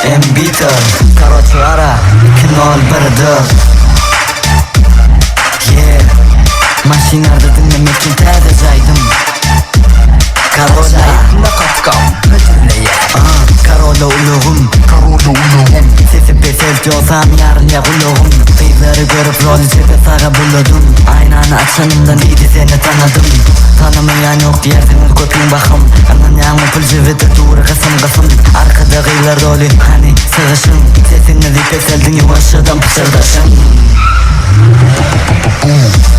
Embiter Karoçlara 201'dir. Yeah, maşinlarda dinlemek için tədəcəydim. Karola Karola uluğum Sesi peselt yolsam yarın ya uluğum. Kıyıları görüp rolü çepe sağa buldum. Aynanı açanımdan iyiydi seni tanıdım. Tanımayan yok diyerdiniz kötüyüm bakım. Anan yağmı pul cıvıdır doğru kısım. Arkada kıyılar dolu hani sığışın. Sesini peseldin yavaşadan pısırdaşın.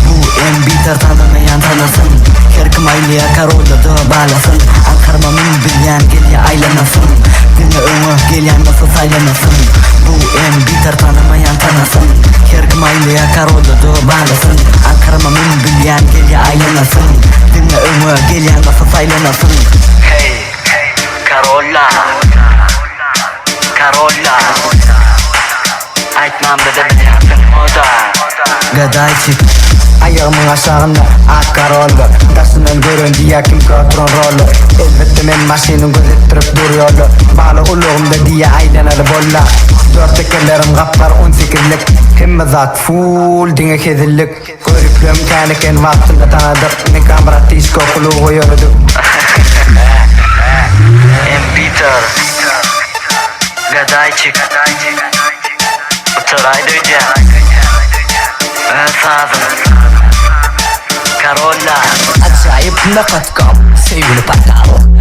Bu Embiter tanımayan tanısın. Kerkim aylıya Karola da bağlasın. Ankarmamın bilyen gelye aylanasın. Dini ömü gelyen nasıl saylanasın. Bu Embiter tanımayan tanısın. Kerkim aylıya Karola da bağlasın. Ankarmamın bilyen gelye aylanasın. Dini ömü gelyen nasıl saylanasın. Hey, Karola Karola Aytmam da bilyansın moda Gadayçık Ayağımın aşağında ak Karola. Daşından görün diye kim kötürün rolü. Elbette men maşinin gözettirip duruyorlu. Bağlı uluğumda diye aylanır bolla. Dört tekerlerim kaplar 18'lik. Hemme zat full dine kezillik. Görüklüm kaniken vaktinde tanıdık. Ne kamera disko kuluğu yürüdük. Embiter Gadayçık Uçuray duyacağım. Sazım Karola Acayip ne katkam sevgili patal.